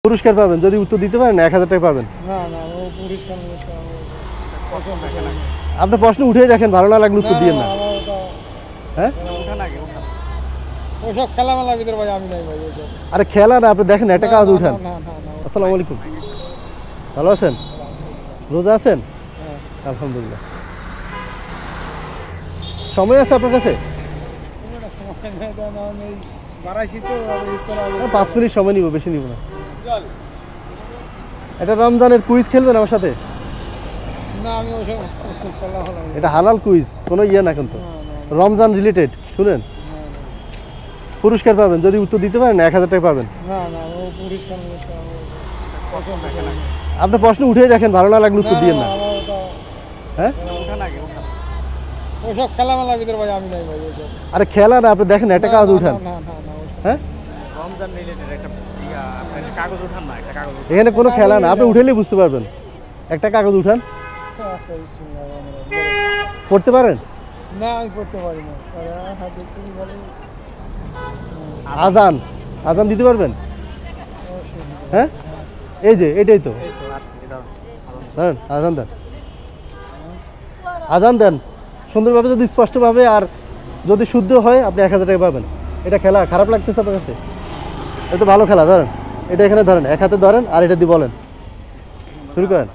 পুরস্কার পাবেন যদি উত্তর দিতে পারেন 1000 টাকা পাবেন। না না ও পুরস্কার পছন্দ করে না। আপনি প্রশ্ন উঠেই রাখেন, ভালো না লাগলে উত্তর দিয়েন না। হ্যাঁ ওঠা লাগে ওঠা ওসব খেলামেলার ভিতরে ভাই আমি নাই ভাই ওসব। আরে খেলা না, আপনি দেখেন 1 টাকা উঠান। না না না আসসালামু আলাইকুম, ভালো আছেন? রোজা আছেন? হ্যাঁ আলহামদুলিল্লাহ। সময় আছে আপনার কাছে? বাড়াইছি তো 5 মিনিট সময় নিব, বেশি নিব না। এটা রমজানের কুইজ খেলবেন আমার সাথে? না আমি ওসব খেলা হলো এটা হালাল কুইজ, কোনো ইয়ে না কিন্তু, রমজান রিলেটেড। শুনেন, পুরস্কার পাবেন যদি উত্তর দিতে পারেন 1000 টাকা পাবেন। না না ও পুরস্কার পছন্দ করে না। আপনি প্রশ্ন উঠেই রাখেন, ভালো না লাগলে উত্তর দিয়েন না। হ্যাঁ ওঠা লাগে ওঠা ওসব খেলামেলার ভিতরে ভাই আমি নাই ভাই ওসব। আরে খেলা না, আপনি দেখেন 1 টাকা উঠান। না না না হ্যাঁ রমজান রিলেটেড একটা আপনার কাগজ উঠান না, একটা কাগজ এখানে কোনো খেলা না, আপনি উঠেলেই বুঝতে পারবেন। একটা কাগজ উঠান, আচ্ছা বিসমিল্লাহ। পড়তে পারেন? না আমি পড়তে পারি না। হাতে তুমি বলো আজান, আজান দিতে পারবেন? হ্যাঁ এই যে এটাই তো, ধরেন আজান দেন, আজান দেন সুন্দরভাবে, যদি স্পষ্টভাবে আর যদি শুদ্ধ হয় আপনি 1000 টাকা পাবেন। এটা খেলা খারাপ লাগতেছে আপনার কাছে? এটা ভালো খেলা, ধরেন এটা এখানে ধরেন, এক হাতে ধরেন আর এটা দিয়ে বলেন, শুরু করেন।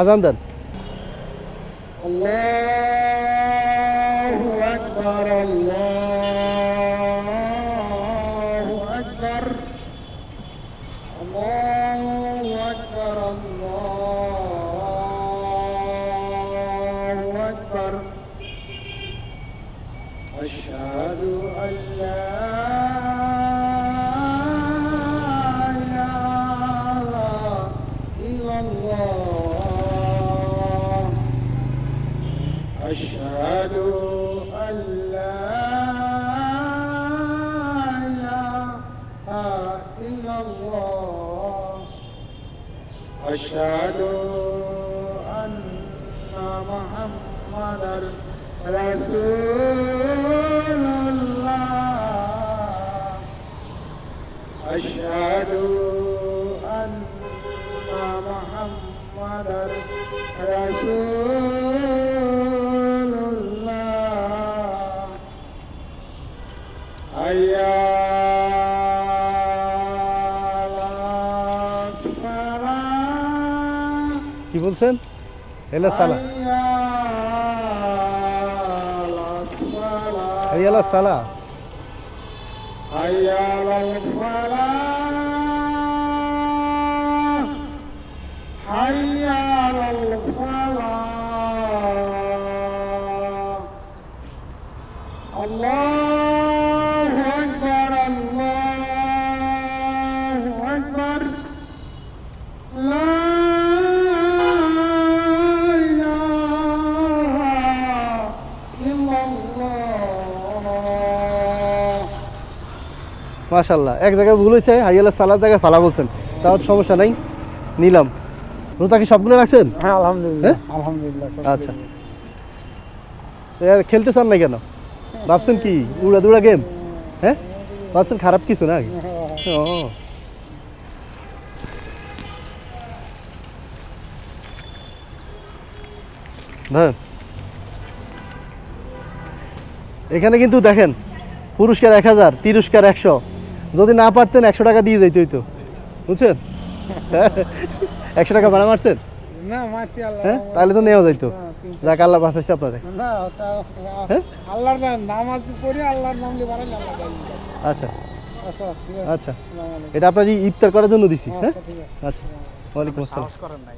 আজান দেন। আল্লাহু আকবার আল্লাহু আকবার আল্লাহু আকবার আল্লাহু আকবার আশহাদু আল্লা أشهد أن لا إله إلا الله أشهد أن محمدا رسول الله أشهد أن محمدا رسول কি বলছেন? এলা সালা, আইয়ালা সালা, আইয়ালাল ফালাহ হাইয়ালাল ফালাহ আল্লাহু আকবার আল্লাহু আকবার লা মাশাআল্লাহ। এক জায়গায় ভুল হয়েছে, হাইয়ালা সালার জায়গায় ফালা বলছেন, তাও সমস্যা নাই, নিলাম। রোজা কি সবগুলো রাখছেন? হ্যাঁ আলহামদুলিল্লাহ আলহামদুলিল্লাহ। আচ্ছা, খেলতে চান না কেন? ভাবছেন কি উড়া দুড়া গেম? হ্যাঁ ভাবছেন খারাপ কিছু না? ও ধরেন, এখানে কিন্তু দেখেন পুরস্কার 1000, তিরস্কার 100। যদি না পারতেন 100 টাকা দিয়ে যাইতে হইতো, বুঝছেন? 100 টাকা ভাড়া মারছেন? না মারছি আল্লাহ। হ্যাঁ তাহলে তো নেওয়া যাইতো। যাক আল্লাহ বাঁচাইছে আপনাদের। না ওটা আল্লাহর নামাজ পড়ে আল্লাহর নাম নিয়ে বাড়াই আল্লাহ দেয়। আচ্ছা আচ্ছা ঠিক আছে। আচ্ছা, আসসালামু আলাইকুম। এটা আপনার ইফতার করার জন্য দিছি। হ্যাঁ আচ্ছা ঠিক আছে। আচ্ছা, ওয়ালাইকুম আসসালাম। করেন নাই।